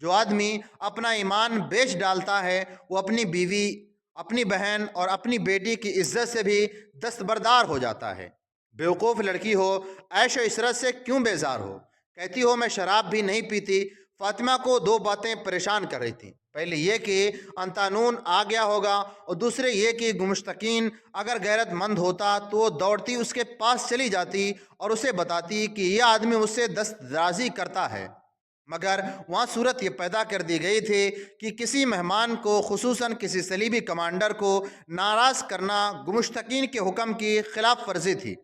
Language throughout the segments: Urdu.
جو آدمی اپنا ایمان بیچ ڈالتا ہے وہ اپنی بیوی، اپنی بہن اور اپنی بیٹی کی عزت سے بھی دستبردار ہو جاتا ہے۔ بیوقوف لڑکی ہو، عیش و عشرت سے کیوں بیزار ہو؟ کہتی ہو میں شراب بھی نہیں پیتی۔ فاطمہ کو دو باتیں پریشان کر رہی تھیں، پہلے یہ کہ انتانون آ گیا ہوگا، اور دوسرے یہ کہ گمشتقین اگر غیرت مند ہوتا تو وہ دوڑتی اس کے پاس چلی جاتی اور اسے بتاتی کہ یہ آدمی اس سے دست درازی کرتا ہے، مگر وہاں صورت یہ پیدا کر دی گئی تھی کہ کسی مہمان کو، خصوصاً کسی صلیبی کمانڈر کو ناراض کرنا گمشتقین کے حکم کی خلاف ورزی تھی۔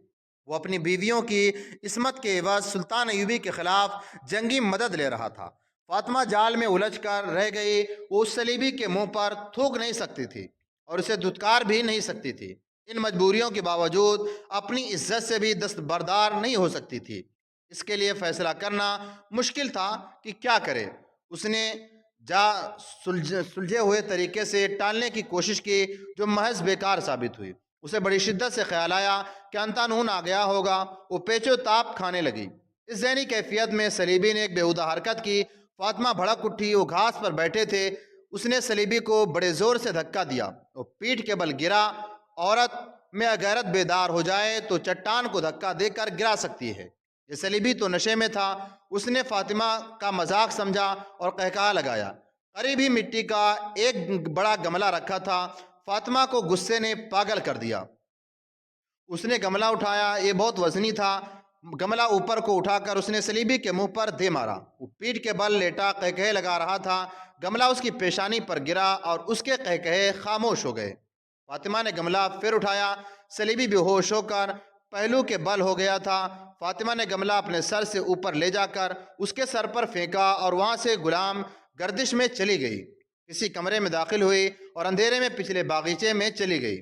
وہ اپنی بیویوں کی عصمت کے عوض سلطان ایوبی کے خلاف جنگی مدد لے رہا تھا۔ فاطمہ جال میں الجھ کر رہ گئی، وہ اس صلیبی کے منہ پر تھوک نہیں سکتی تھی اور اسے دھتکار بھی نہیں سکتی تھی۔ ان مجبوریوں کے باوجود اپنی عزت سے بھی دستبردار نہیں ہو سکتی تھی۔ اس کے لیے فیصلہ کرنا مشکل تھا کہ کیا کرے۔ اس نے جا سلجھے ہوئے طریقے سے ٹالنے کی کوشش کی جو محض بیکار ثابت ہوئی۔ اسے بڑی شدت سے خیال آیا کہ انتانون آ گیا ہوگا۔ وہ پیچ و تاب کھانے لگی۔ اس ذہنی کیفیت میں صلیبی نے ایک بیہودہ حرکت کی۔ فاطمہ بھڑک اٹھی۔ وہ گھاس پر بیٹھے تھے۔ اس نے صلیبی کو بڑے زور سے دھکا دیا۔ وہ پیٹھ کے بل گرا۔ عورت میں غیرت بیدار ہو جائے تو چٹان کو دھکا دے کر گرا سکتی ہے۔ یہ صلیبی تو نشے میں تھا۔ اس نے فاطمہ کا مذاق سمجھا اور قہقہا لگایا۔ قریب ہی مٹی کا ایک بڑا گملہ رکھا تھا۔ فاطمہ کو غصے نے پاگل کر دیا۔ اس نے گملہ اٹھایا، یہ بہت وزنی تھا۔ گملہ اوپر کو اٹھا کر اس نے صلیبی کے منہ پر دے مارا۔ وہ پیٹھ کے بل لیٹا قہقہے لگا رہا تھا۔ گملہ اس کی پیشانی پر گرا اور اس کے قہقہے خاموش ہو گئے۔ فاطمہ نے گملہ پھر اٹھایا۔ صلیبی بے ہوش ہو کر پہلو کے بل ہو گیا تھا۔ فاطمہ نے گملہ اپنے سر سے اوپر لے جا کر اس کے سر پر پھینکا اور وہاں سے غلام گردش میں چلی گئی۔ کسی کمرے میں داخل ہوئی اور اندھیرے میں پچھلے باغیچے میں چلی گئی۔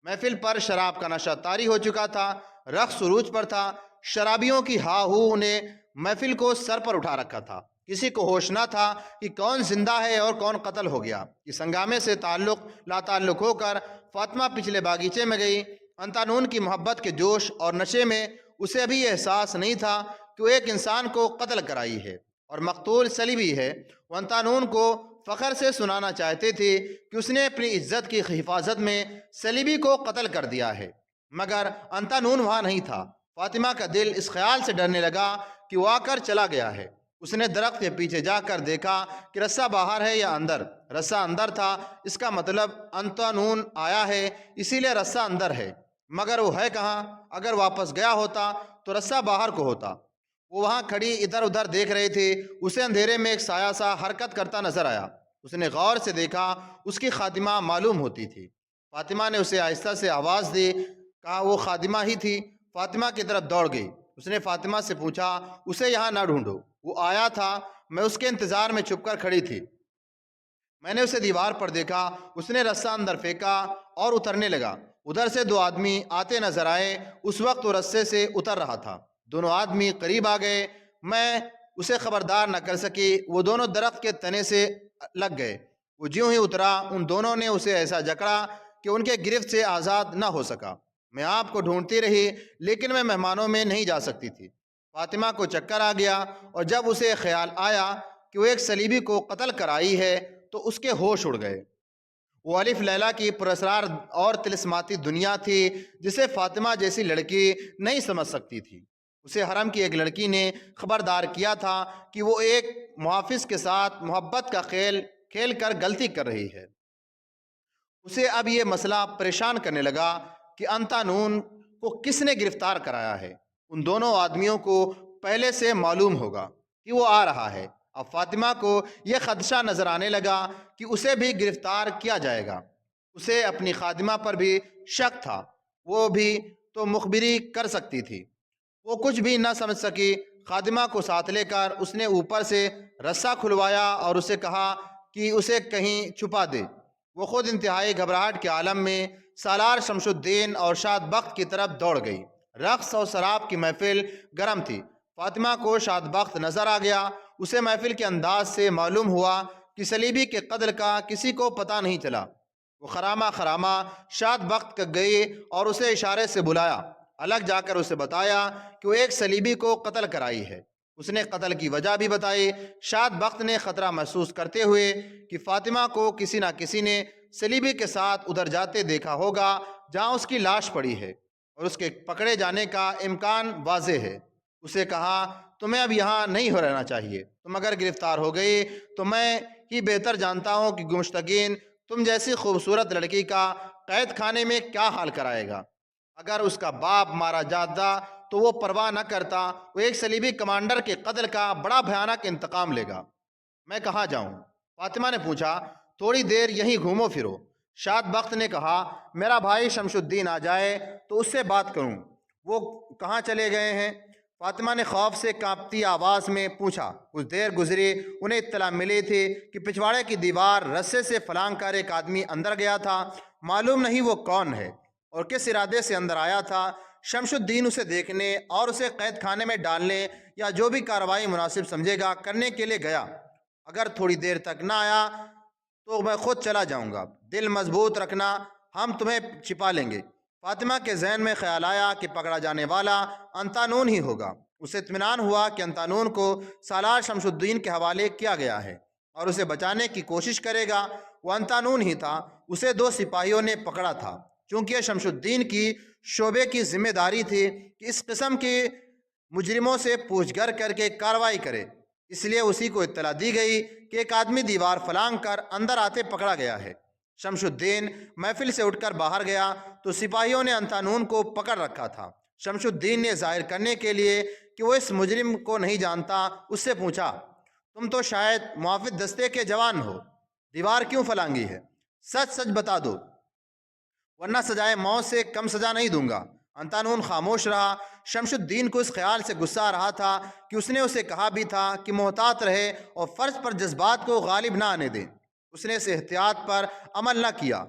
محفل پر شراب کا نشہ طاری ہو چکا تھا۔ رقص عروج پر تھا۔ شرابیوں کی ہا ہو نے محفل کو سر پر اٹھا رکھا تھا۔ کسی کو ہوش نہ تھا کہ کون زندہ ہے اور کون قتل ہو گیا۔ اس ہنگامے سے لا تعلق ہو کر فاطمہ پچھلے باغیچے میں گئی۔ انتانون کی محبت کے جوش اور نشے میں اسے ابھی یہ احساس نہیں تھا کہ وہ ایک انسان کو قتل کرائی ہے اور مقتول صلیبی ہے۔ وہ انتانون کو فخر سے سنانا چاہتے تھے کہ اس نے اپنی عزت کی حفاظت میں صلیبی کو قتل کر دیا ہے، مگر انتانون وہاں نہیں تھا۔ فاطمہ کا دل اس خیال سے ڈرنے لگا کہ وہ آ کر چلا گیا ہے۔ اس نے درخت کے پیچھے جا کر دیکھا کہ رسہ باہر ہے یا اندر۔ رسہ اندر تھا۔ اس کا مطلب انتانون آیا ہے، اسی لیے رسہ اندر ہے، مگر وہ ہے کہاں؟ اگر واپس گیا ہوتا تو رسہ باہر کو ہوتا۔ وہ وہاں کھڑی ادھر ادھر دیکھ رہے تھے۔ اسے اندھیرے میں ایک سایہ سا حرکت کرتا نظر آیا۔ اس نے غور سے دیکھا، اس کی خادمہ معلوم ہوتی تھی۔ فاطمہ نے اسے آہستہ سے آواز دی، کہا وہ خادمہ ہی تھی۔ فاطمہ کی طرف دوڑ گئی۔ اس نے فاطمہ سے پوچھا، اسے یہاں نہ ڈھونڈو، وہ آیا تھا، میں اس کے انتظار میں چھپ کر کھڑی تھی۔ میں نے اسے دیوار پر دیکھا۔ اس نے رسہ اندر پھینکا اور اترنے لگا۔ ادھر سے دو آدمی آتے نظر آئے۔ اس وقت وہ رسے سے اتر رہا تھا۔ دونوں آدمی قریب آ گئے۔ میں اسے خبردار نہ کر سکی۔ وہ دونوں درخت کے تنے سے لگ گئے۔ وہ جیوں ہی اترا، ان دونوں نے اسے ایسا جکڑا کہ ان کے گرفت سے آزاد نہ ہو سکا۔ میں آپ کو ڈھونڈتی رہی، لیکن میں مہمانوں میں نہیں جا سکتی تھی۔ فاطمہ کو چکر آ گیا، اور جب اسے خیال آیا کہ وہ ایک صلیبی کو قتل کرائی ہے تو اس کے ہوش اڑ گئے۔ وہ الف لیلا کی پراسرار اور طلسماتی دنیا تھی جسے فاطمہ جیسی لڑکی نہیں سمجھ سکتی تھی۔ اسے حرم کی ایک لڑکی نے خبردار کیا تھا کہ وہ ایک محافظ کے ساتھ محبت کا کھیل کھیل کر غلطی کر رہی ہے۔ اسے اب یہ مسئلہ پریشان کرنے لگا کہ انتانون کو کس نے گرفتار کرایا ہے۔ ان دونوں آدمیوں کو پہلے سے معلوم ہوگا کہ وہ آ رہا ہے۔ اب فاطمہ کو یہ خدشہ نظر آنے لگا کہ اسے بھی گرفتار کیا جائے گا۔ اسے اپنی خادمہ پر بھی شک تھا، وہ بھی تو مخبری کر سکتی تھی۔ وہ کچھ بھی نہ سمجھ سکی۔ خادمہ کو ساتھ لے کر اس نے اوپر سے رسہ کھلوایا اور اسے کہا کہ اسے کہیں چھپا دے۔ وہ خود انتہائی گھبراہٹ کے عالم میں سالار شمس الدین اور شاد بخت کی طرف دوڑ گئی۔ رقص اور شراب کی محفل گرم تھی۔ فاطمہ کو شاد بخت نظر آ گیا۔ اسے محفل کے انداز سے معلوم ہوا کہ صلیبی کے قتل کا کسی کو پتہ نہیں چلا۔ وہ خرامہ خرامہ شاد بخت گئی اور اسے اشارے سے بلایا۔ الگ جا کر اسے بتایا کہ وہ ایک صلیبی کو قتل کرائی ہے۔ اس نے قتل کی وجہ بھی بتائی۔ شاد بخت نے خطرہ محسوس کرتے ہوئے کہ فاطمہ کو کسی نہ کسی نے سلیبی کے ساتھ ادھر جاتے دیکھا ہوگا جہاں اس کی لاش پڑی ہے اور اس کے پکڑے جانے کا امکان واضح ہے، اسے کہا تمہیں اب یہاں نہیں ہو رہنا چاہیے، تم اگر گرفتار ہو گئی تو میں ہی بہتر جانتا ہوں کہ گمشتگین تم جیسی خوبصورت لڑکی کا قید خانے میں کیا حال کرائے گا۔ اگر اس کا باپ مارا جاتا تو وہ پرواہ نہ کرتا، وہ ایک صلیبی کمانڈر کے قتل کا بڑا بھیانک انتقام لے گا۔ میں کہاں جاؤں؟ فاطمہ نے پوچھا۔ تھوڑی دیر یہیں گھومو پھرو۔ شاد بخت نے کہا میرا بھائی شمس الدین آ جائے تو اس سے بات کروں، وہ کہاں چلے گئے ہیں؟ فاطمہ نے خوف سے کانپتی آواز میں پوچھا۔ کچھ دیر گزری، انہیں اطلاع ملی تھی کہ پچھواڑے کی دیوار رسے سے فلانگ کر ایک آدمی اندر گیا تھا، معلوم نہیں وہ کون ہے اور کس ارادے سے اندر آیا تھا۔ شمس الدین اسے دیکھنے اور اسے قید خانے میں ڈالنے یا جو بھی کارروائی مناسب سمجھے گا کرنے کے لیے گیا۔ اگر تھوڑی دیر تک نہ آیا تو میں خود چلا جاؤں گا، دل مضبوط رکھنا، ہم تمہیں چھپا لیں گے۔ فاطمہ کے ذہن میں خیال آیا کہ پکڑا جانے والا انتانون ہی ہوگا۔ اسے اطمینان ہوا کہ انتانون کو سالار شمس الدین کے حوالے کیا گیا ہے اور اسے بچانے کی کوشش کرے گا۔ وہ انتانون ہی تھا، اسے 2 سپاہیوں نے پکڑا تھا۔ چونکہ شمس الدین کی شعبے کی ذمہ داری تھی کہ اس قسم کے مجرموں سے پوچھ گچھ کر کے کارروائی کرے، اس لیے اسی کو اطلاع دی گئی کہ ایک آدمی دیوار فلانگ کر اندر آتے پکڑا گیا ہے۔ شمس الدین محفل سے اٹھ کر باہر گیا تو سپاہیوں نے انتانون کو پکڑ رکھا تھا۔ شمس الدین نے ظاہر کرنے کے لیے کہ وہ اس مجرم کو نہیں جانتا اس سے پوچھا تم تو شاید محافظ دستے کے جوان ہو، دیوار کیوں فلانگی ہے؟ سچ سچ بتا دو ورنہ سزائے موت سے کم سزا نہیں دوں گا۔ انتانون خاموش رہا۔ شمس الدین کو اس خیال سے غصہ آ رہا تھا کہ اس نے اسے کہا بھی تھا کہ محتاط رہے اور فرض پر جذبات کو غالب نہ آنے دے۔ اس نے اس احتیاط پر عمل نہ کیا۔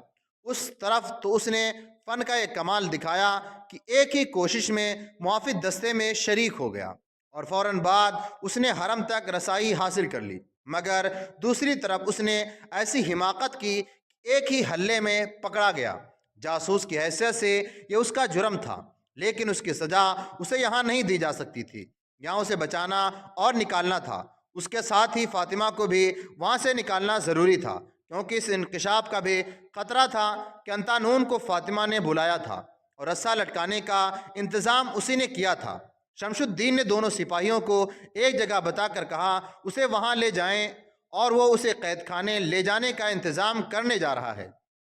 اس طرف تو اس نے فن کا ایک کمال دکھایا کہ ایک ہی کوشش میں محافظ دستے میں شریک ہو گیا اور فوراً بعد اس نے حرم تک رسائی حاصل کر لی، مگر دوسری طرف اس نے ایسی حماقت کی کہ ایک ہی حلے میں پکڑا گیا۔ جاسوس کی حیثیت سے یہ اس کا جرم تھا، لیکن اس کی سزا اسے یہاں نہیں دی جا سکتی تھی، یہاں اسے بچانا اور نکالنا تھا۔ اس کے ساتھ ہی فاطمہ کو بھی وہاں سے نکالنا ضروری تھا، کیونکہ اس انکشاف کا بھی خطرہ تھا کہ انتانون کو فاطمہ نے بلایا تھا اور رسا لٹکانے کا انتظام اسی نے کیا تھا۔ شمس الدین نے دونوں سپاہیوں کو ایک جگہ بتا کر کہا اسے وہاں لے جائیں اور وہ اسے قید خانے لے جانے کا انتظام کرنے جا رہا ہے۔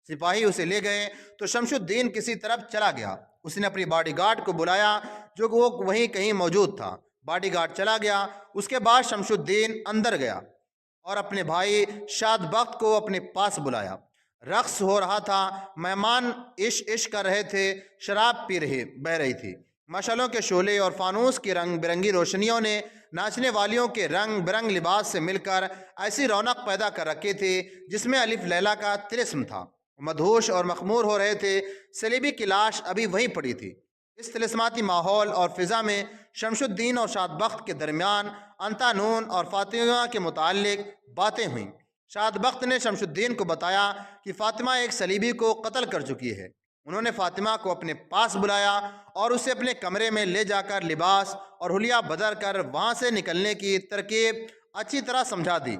سپاہی اسے لے گئے تو شمس الدین کسی طرف چلا گیا۔ اس نے اپنی باڈی گارڈ کو بلایا جو وہ وہیں کہیں موجود تھا۔ باڈی گارڈ چلا گیا۔ اس کے بعد شمس الدین اندر گیا اور اپنے بھائی شاد بخت کو اپنے پاس بلایا۔ رقص ہو رہا تھا، مہمان عش کر رہے تھے، شراب بہہ رہی تھی۔ مشعلوں کے شعلے اور فانوس کی رنگ برنگی روشنیوں نے ناچنے والیوں کے رنگ برنگ لباس سے مل کر ایسی رونق پیدا کر رکھی تھی جس میں الف لیلا کا طلسم تھا۔ مدہوش اور مخمور ہو رہے تھے۔ سلیبی کی لاش ابھی وہیں پڑی تھی۔ اس طلسماتی ماحول اور فضا میں شمس الدین اور شاد بخت کے درمیان انتانون اور فاطمہ کے متعلق باتیں ہوئیں۔ شاد بخت نے شمس الدین کو بتایا کہ فاطمہ ایک صلیبی کو قتل کر چکی ہے۔ انہوں نے فاطمہ کو اپنے پاس بلایا اور اسے اپنے کمرے میں لے جا کر لباس اور حلیہ بدل کر وہاں سے نکلنے کی ترکیب اچھی طرح سمجھا دی۔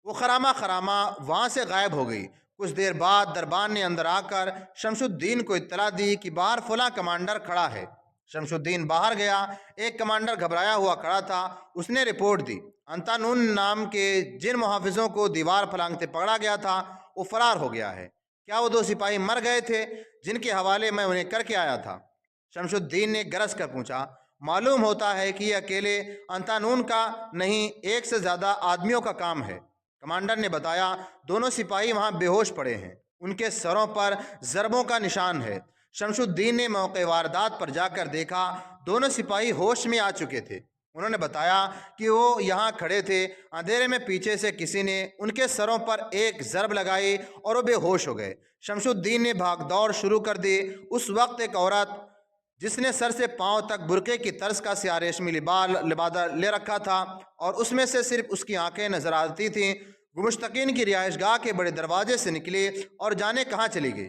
وہ خرامہ وہاں سے غائب ہو گئی۔ کچھ دیر بعد دربان نے اندر آ کر شمس الدین کو اطلاع دی کہ باہر فلاں کمانڈر کھڑا ہے۔ شمس الدین باہر گیا۔ ایک کمانڈر گھبرایا ہوا کھڑا تھا۔ اس نے رپورٹ دی انتانون نام کے جن محافظوں کو دیوار فلانگتے پکڑا گیا تھا وہ فرار ہو گیا ہے۔ کیا وہ 2 سپاہی مر گئے تھے جن کے حوالے میں انہیں کر کے آیا تھا؟ شمس الدین نے گرج کر پوچھا۔ معلوم ہوتا ہے کہ یہ اکیلے انتانون کا نہیں، 1 سے زیادہ آدمیوں کا کام ہے، کمانڈر نے بتایا۔ دونوں سپاہی وہاں بے ہوش پڑے ہیں، ان کے سروں پر ضربوں کا نشان ہے۔ شمس الدین نے موقع واردات پر جا کر دیکھا، دونوں سپاہی ہوش میں آ چکے تھے۔ انہوں نے بتایا کہ وہ یہاں کھڑے تھے، اندھیرے میں پیچھے سے کسی نے ان کے سروں پر ایک ضرب لگائی اور وہ بے ہوش ہو گئے۔ شمس الدین نے بھاگ دوڑ شروع کر دی۔ اس وقت ایک عورت جس نے سر سے پاؤں تک برقعے کی طرز کا سیاہ ریشمی لبادہ لے رکھا تھا اور اس میں سے صرف اس کی آنکھیں نظر آتی تھیں، گمشتقین کی رہائش گاہ کے بڑے دروازے سے نکلی اور جانے کہاں چلی گئی۔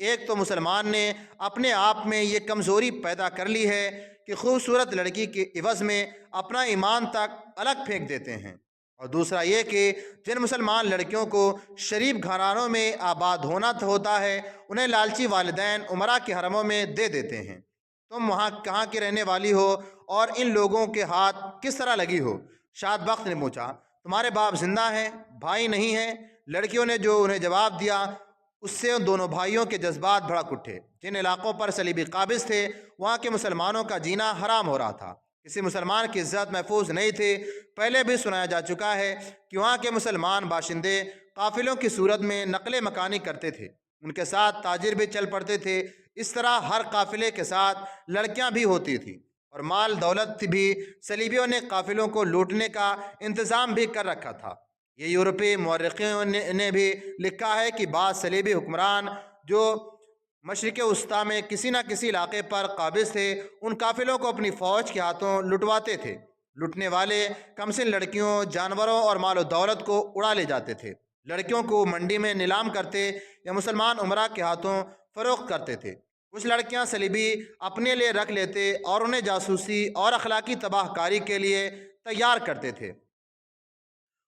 ایک تو مسلمان نے اپنے آپ میں یہ کمزوری پیدا کر لی ہے کہ خوبصورت لڑکی کے عوض میں اپنا ایمان تک الگ پھینک دیتے ہیں، اور دوسرا یہ کہ جن مسلمان لڑکیوں کو شریف گھرانوں میں آباد ہونا ہوتا ہے انہیں لالچی والدین عمرہ کے حرموں میں دے دیتے ہیں۔ تم وہاں کہاں کی رہنے والی ہو اور ان لوگوں کے ہاتھ کس طرح لگی ہو؟ شاد بخت نے پوچھا، تمہارے باپ زندہ ہیں، بھائی نہیں ہیں؟ لڑکیوں نے جو انہیں جواب دیا اس سے ان دونوں بھائیوں کے جذبات بھڑک اٹھے۔ جن علاقوں پر صلیبی قابض تھے وہاں کے مسلمانوں کا جینا حرام ہو رہا تھا، کسی مسلمان کی عزت محفوظ نہیں تھی۔ پہلے بھی سنایا جا چکا ہے کہ وہاں کے مسلمان باشندے قافلوں کی صورت میں نقل مکانی کرتے تھے، ان کے ساتھ تاجر بھی چل پڑتے تھے۔ اس طرح ہر قافلے کے ساتھ لڑکیاں بھی ہوتی تھیں اور مال دولت بھی۔ صلیبیوں نے قافلوں کو لوٹنے کا انتظام بھی کر رکھا تھا۔ یہ یورپی مورخین نے بھی لکھا ہے کہ بعض صلیبی حکمران جو مشرق وسطیٰ میں کسی نہ کسی علاقے پر قابض تھے ان قافلوں کو اپنی فوج کے ہاتھوں لٹواتے تھے۔ لٹنے والے کمسن لڑکیوں، جانوروں اور مال و دولت کو اڑا لے جاتے تھے، لڑکیوں کو منڈی میں نیلام کرتے یا مسلمان عمرہ کے ہاتھوں فروخت کرتے تھے۔ کچھ لڑکیاں صلیبی اپنے لیے رکھ لیتے اور انہیں جاسوسی اور اخلاقی تباہ کاری کے لیے تیار کرتے تھے،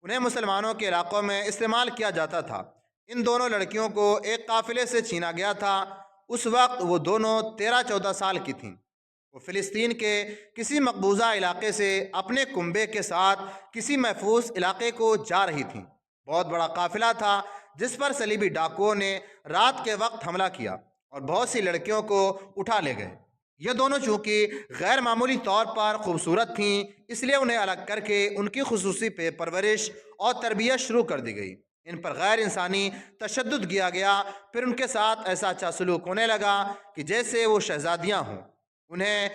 انہیں مسلمانوں کے علاقوں میں استعمال کیا جاتا تھا۔ ان دونوں لڑکیوں کو ایک قافلے سے چھینا گیا تھا۔ اس وقت وہ دونوں 13-14 سال کی تھیں۔ وہ فلسطین کے کسی مقبوضہ علاقے سے اپنے کنبے کے ساتھ کسی محفوظ علاقے کو جا رہی تھیں۔ بہت بڑا قافلہ تھا جس پر صلیبی ڈاکوؤں نے رات کے وقت حملہ کیا اور بہت سی لڑکیوں کو اٹھا لے گئے۔ یہ دونوں چونکہ غیر معمولی طور پر خوبصورت تھیں اس لیے انہیں الگ کر کے ان کی خصوصی پرورش اور تربیت شروع کر دی گئی۔ ان پر غیر انسانی تشدد کیا گیا، پھر ان کے ساتھ ایسا اچھا سلوک ہونے لگا کہ جیسے وہ شہزادیاں ہوں۔ انہیں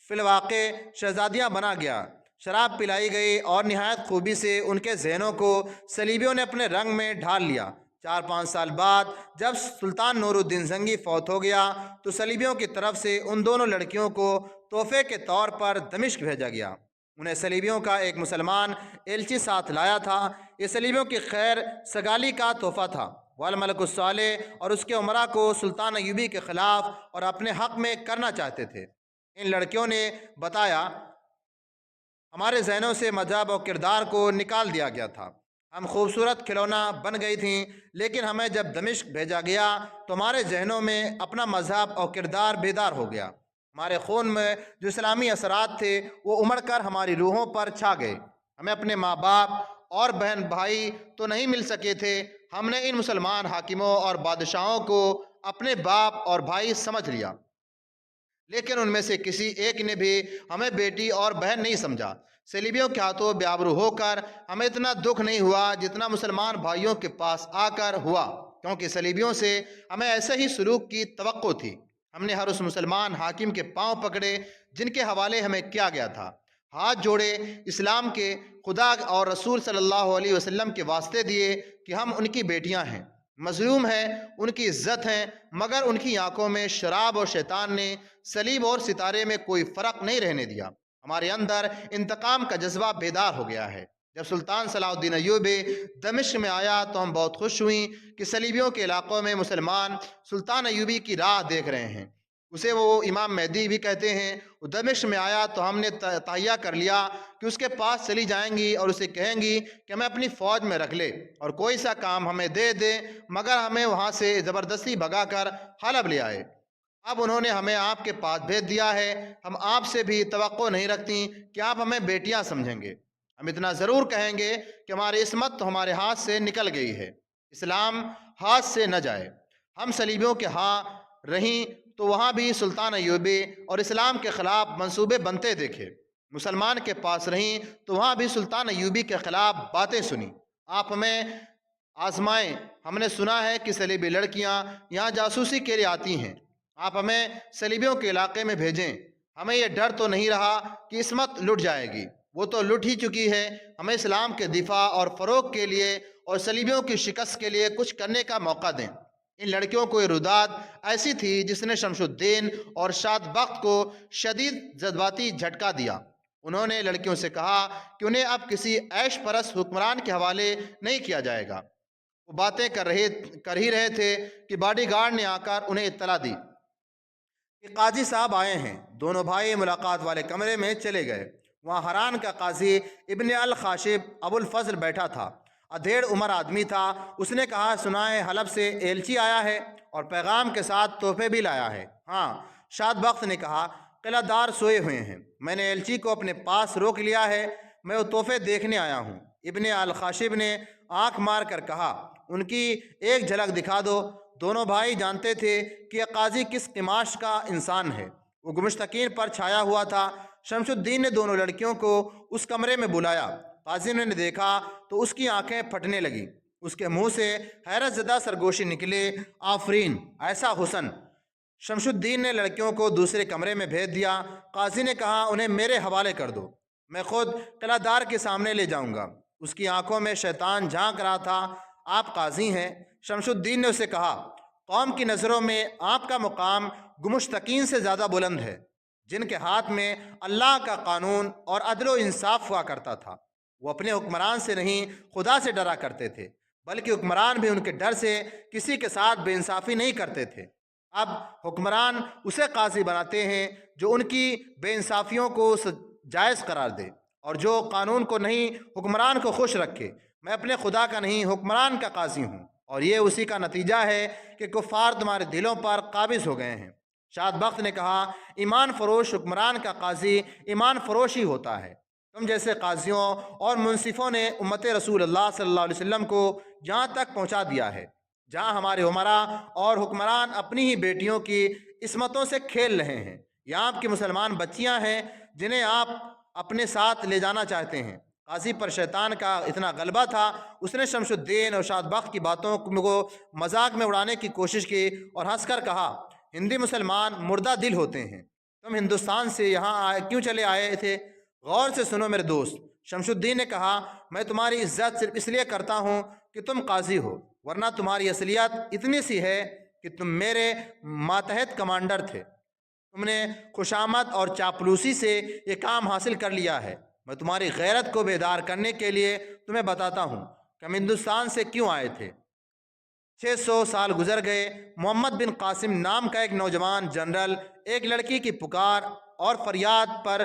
فی الواقع شہزادیاں بنا گیا، شراب پلائی گئی اور نہایت خوبی سے ان کے ذہنوں کو صلیبیوں نے اپنے رنگ میں ڈھال لیا۔ 4-5 سال بعد جب سلطان نور الدین زنگی فوت ہو گیا تو صلیبیوں کی طرف سے ان دونوں لڑکیوں کو تحفے کے طور پر دمشق بھیجا گیا۔ انہیں صلیبیوں کا ایک مسلمان ایلچی ساتھ لایا تھا۔ یہ صلیبیوں کی خیر سگالی کا تحفہ تھا۔ والملک الصالح اور اس کے عمرہ کو سلطان ایوبی کے خلاف اور اپنے حق میں کرنا چاہتے تھے۔ ان لڑکیوں نے بتایا، ہمارے ذہنوں سے مذہب اور کردار کو نکال دیا گیا تھا، ہم خوبصورت کھلونا بن گئی تھیں، لیکن ہمیں جب دمشق بھیجا گیا تو ہمارے ذہنوں میں اپنا مذہب اور کردار بیدار ہو گیا۔ ہمارے خون میں جو اسلامی اثرات تھے وہ امڑ کر ہماری روحوں پر چھا گئے۔ ہمیں اپنے ماں باپ اور بہن بھائی تو نہیں مل سکے تھے، ہم نے ان مسلمان حاکموں اور بادشاہوں کو اپنے باپ اور بھائی سمجھ لیا، لیکن ان میں سے کسی ایک نے بھی ہمیں بیٹی اور بہن نہیں سمجھا۔ صلیبیوں کے ہاتھوں بے آبرو ہو کر ہمیں اتنا دکھ نہیں ہوا جتنا مسلمان بھائیوں کے پاس آ کر ہوا، کیونکہ صلیبیوں سے ہمیں ایسے ہی سلوک کی توقع تھی۔ ہم نے ہر اس مسلمان حاکم کے پاؤں پکڑے جن کے حوالے ہمیں کیا گیا تھا، ہاتھ جوڑے، اسلام کے خدا اور رسول صلی اللہ علیہ وسلم کے واسطے دیے کہ ہم ان کی بیٹیاں ہیں، مظلوم ہیں، ان کی عزت ہیں، مگر ان کی آنکھوں میں شراب اور شیطان نے صلیب اور ستارے میں کوئی فرق نہیں رہنے دیا۔ ہمارے اندر انتقام کا جذبہ بیدار ہو گیا ہے۔ جب سلطان صلاح الدین ایوبی دمشق میں آیا تو ہم بہت خوش ہوئیں کہ صلیبیوں کے علاقوں میں مسلمان سلطان ایوبی کی راہ دیکھ رہے ہیں۔ اسے وہ امام مہدی بھی کہتے ہیں۔ وہ دمشق میں آیا تو ہم نے تہیہ کر لیا کہ اس کے پاس چلی جائیں گی اور اسے کہیں گی کہ ہمیں اپنی فوج میں رکھ لے اور کوئی سا کام ہمیں دے دے، مگر ہمیں وہاں سے زبردستی بھگا کر حلب لے آئے۔ اب انہوں نے ہمیں آپ کے پاس بھیج دیا ہے، ہم آپ سے بھی توقع نہیں رکھتی کہ آپ ہمیں بیٹیاں سمجھیں گے۔ ہم اتنا ضرور کہیں گے کہ ہماری عصمت تو ہمارے ہاتھ سے نکل گئی ہے، اسلام ہاتھ سے نہ جائے۔ ہم صلیبیوں کے ہاں رہیں تو وہاں بھی سلطان ایوبی اور اسلام کے خلاف منصوبے بنتے دیکھے، مسلمان کے پاس رہیں تو وہاں بھی سلطان ایوبی کے خلاف باتیں سنی۔ آپ ہمیں آزمائیں، ہم نے سنا ہے کہ صلیبی لڑکیاں یہاں جاسوسی کے لیے آتی ہیں، آپ ہمیں صلیبیوں کے علاقے میں بھیجیں۔ ہمیں یہ ڈر تو نہیں رہا کہ عصمت لٹ جائے گی، وہ تو لٹ ہی چکی ہے۔ ہمیں اسلام کے دفاع اور فروغ کے لیے اور صلیبیوں کی شکست کے لیے کچھ کرنے کا موقع دیں۔ ان لڑکیوں کو یہ روداد ایسی تھی جس نے شمس الدین اور شاد بخت کو شدید جذباتی جھٹکا دیا۔ انہوں نے لڑکیوں سے کہا کہ انہیں اب کسی عیش پرست حکمران کے حوالے نہیں کیا جائے گا۔ وہ باتیں کر ہی رہے تھے کہ باڈی گارڈ نے آ کر انہیں اطلاع دی کہ قاضی صاحب آئے ہیں۔ دونوں بھائی ملاقات والے کمرے میں چلے گئے۔ وہاں حران کا قاضی ابن الخاشب ابو الفضل بیٹھا تھا۔ ادھیڑ عمر آدمی تھا۔ اس نے کہا، سنا ہے حلب سے ایلچی آیا ہے اور پیغام کے ساتھ تحفے بھی لایا ہے۔ ہاں، شاد بخت نے کہا، قلعہ دار سوئے ہوئے ہیں، میں نے ایلچی کو اپنے پاس روک لیا ہے، میں وہ تحفے دیکھنے آیا ہوں۔ ابن الخاشب نے آنکھ مار کر کہا، ان کی ایک جھلک دکھا دو۔ دونوں بھائی جانتے تھے کہ یہ قاضی کس قماش کا انسان ہے۔ وہ گمشتقین پر چھایا ہوا تھا۔ شمس الدین نے دونوں لڑکیوں کو اس کمرے میں بلایا۔ قاضی نے دیکھا تو اس کی آنکھیں پھٹنے لگیں۔ اس کے منہ سے حیرت زدہ سرگوشی نکلے، آفرین، ایسا حسن۔ شمس الدین نے لڑکیوں کو دوسرے کمرے میں بھیج دیا۔ قاضی نے کہا، انہیں میرے حوالے کر دو، میں خود قلعہ دار کے سامنے لے جاؤں گا۔ اس کی آنکھوں میں شیطان جھانک رہا تھا۔ آپ قاضی ہیں؟ شمس الدین نے اسے کہا، قوم کی نظروں میں آپ کا مقام گمشتقین سے زیادہ بلند ہے، جن کے ہاتھ میں اللہ کا قانون اور عدل و انصاف ہوا کرتا تھا۔ وہ اپنے حکمران سے نہیں، خدا سے ڈرا کرتے تھے، بلکہ حکمران بھی ان کے ڈر سے کسی کے ساتھ بے انصافی نہیں کرتے تھے۔ اب حکمران اسے قاضی بناتے ہیں جو ان کی بے انصافیوں کو جائز قرار دے اور جو قانون کو نہیں، حکمران کو خوش رکھے۔ میں اپنے خدا کا نہیں، حکمران کا قاضی ہوں، اور یہ اسی کا نتیجہ ہے کہ کفار تمہارے دلوں پر قابض ہو گئے ہیں۔ شاد بخت نے کہا، ایمان فروش حکمران کا قاضی ایمان فروش ہی ہوتا ہے۔ تم جیسے قاضیوں اور منصفوں نے امت رسول اللہ صلی اللہ علیہ وسلم کو جہاں تک پہنچا دیا ہے جہاں ہمارے عمرا اور حکمران اپنی ہی بیٹیوں کی عصمتوں سے کھیل رہے ہیں۔ یہاں آپ کی مسلمان بچیاں ہیں جنہیں آپ اپنے ساتھ لے جانا چاہتے ہیں۔ قاضی پر شیطان کا اتنا غلبہ تھا، اس نے شمس الدین اور شاد بخت کی باتوں کو مذاق میں اڑانے کی کوشش کی اور ہنس کر کہا، ہندی مسلمان مردہ دل ہوتے ہیں، تم ہندوستان سے یہاں کیوں چلے آئے تھے؟ غور سے سنو میرے دوست، شمس الدین نے کہا، میں تمہاری عزت صرف اس لیے کرتا ہوں کہ تم قاضی ہو، ورنہ تمہاری اصلیت اتنی سی ہے کہ تم میرے ماتحت کمانڈر تھے۔ تم نے خوشامد اور چاپلوسی سے یہ کام حاصل کر لیا ہے۔ میں تمہاری غیرت کو بیدار کرنے کے لیے تمہیں بتاتا ہوں کہ ہم ہندوستان سے کیوں آئے تھے۔ 600 سال گزر گئے۔ محمد بن قاسم نام کا ایک نوجوان جنرل ایک لڑکی کی پکار اور فریاد پر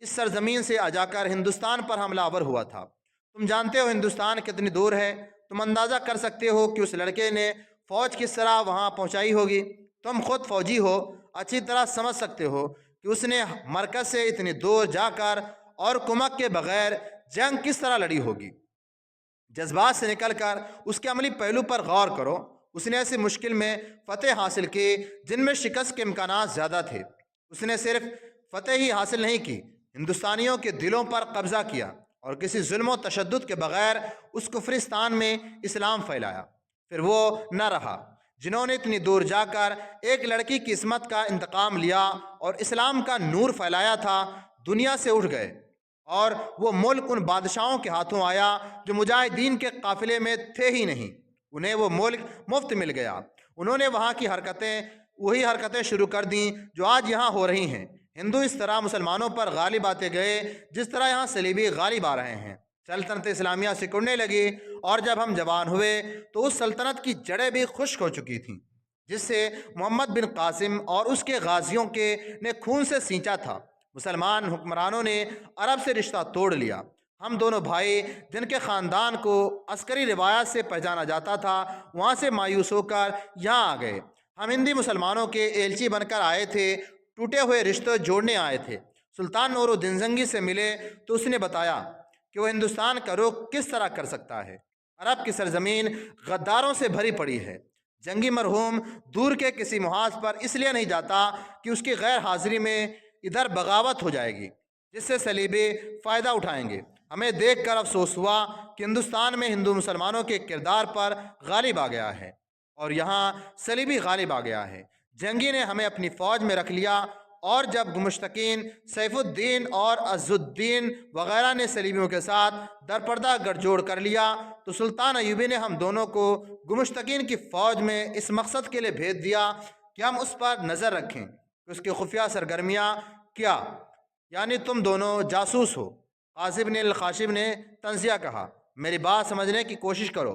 اس سرزمین سے آ جا کر ہندوستان پر حملہ آور ہوا تھا۔ تم جانتے ہو ہندوستان کتنی دور ہے، تم اندازہ کر سکتے ہو کہ اس لڑکے نے فوج کس طرح وہاں پہنچائی ہوگی۔ تم خود فوجی ہو، اچھی طرح سمجھ سکتے ہو کہ اس نے مرکز سے اتنی دور جا کر اور کمک کے بغیر جنگ کس طرح لڑی ہوگی۔ جذبات سے نکل کر اس کے عملی پہلو پر غور کرو۔ اس نے ایسی مشکل میں فتح حاصل کی جن میں شکست کے امکانات زیادہ تھے۔ اس نے صرف فتح ہی حاصل نہیں کی، ہندوستانیوں کے دلوں پر قبضہ کیا اور کسی ظلم و تشدد کے بغیر اس کفرستان میں اسلام پھیلایا۔ پھر وہ نہ رہا جنہوں نے اتنی دور جا کر ایک لڑکی کی عصمت کا انتقام لیا اور اسلام کا نور پھیلایا تھا، دنیا سے اٹھ گئے، اور وہ ملک ان بادشاہوں کے ہاتھوں آیا جو مجاہدین کے قافلے میں تھے ہی نہیں۔ انہیں وہ ملک مفت مل گیا۔ انہوں نے وہاں کی وہی حرکتیں شروع کر دیں جو آج یہاں ہو رہی ہیں۔ ہندو اس طرح مسلمانوں پر غالب آتے گئے جس طرح یہاں صلیبی غالب آ رہے ہیں۔ سلطنت اسلامیہ سکڑنے لگی، اور جب ہم جوان ہوئے تو اس سلطنت کی جڑیں بھی خشک ہو چکی تھیں جس سے محمد بن قاسم اور اس کے غازیوں نے خون سے سینچا تھا۔ مسلمان حکمرانوں نے عرب سے رشتہ توڑ لیا۔ ہم دونوں بھائی جن کے خاندان کو عسکری روایات سے پہچانا جاتا تھا وہاں سے مایوس ہو کر یہاں آ گئے۔ ہم ہندی مسلمانوں کے ایلچی بن کر آئے تھے، ٹوٹے ہوئے رشتے جوڑنے آئے تھے۔ سلطان نور الدین زنگی سے ملے تو اس نے بتایا کہ وہ ہندوستان کا رخ کس طرح کر سکتا ہے۔ عرب کی سرزمین غداروں سے بھری پڑی ہے۔ جنگی مرحوم دور کے کسی محاذ پر اس لیے نہیں جاتا کہ اس کی غیر حاضری میں ادھر بغاوت ہو جائے گی جس سے صلیبی فائدہ اٹھائیں گے۔ ہمیں دیکھ کر افسوس ہوا کہ ہندوستان میں ہندو مسلمانوں کے کردار پر غالب آ گیا ہے اور یہاں صلیبی غالب آ گیا ہے۔ جنگی نے ہمیں اپنی فوج میں رکھ لیا، اور جب گمشتقین سیف الدین اور عز الدین وغیرہ نے صلیبیوں کے ساتھ درپردہ گٹھ جوڑ کر لیا تو سلطان ایوبی نے ہم دونوں کو گمشتقین کی فوج میں اس مقصد کے لیے بھیج دیا کہ ہم اس پر نظر رکھیں کہ اس کی خفیہ سرگرمیاں کیا، یعنی تم دونوں جاسوس ہو۔ قاضی بن الخاشب نے تنزیہ کہا، میری بات سمجھنے کی کوشش کرو۔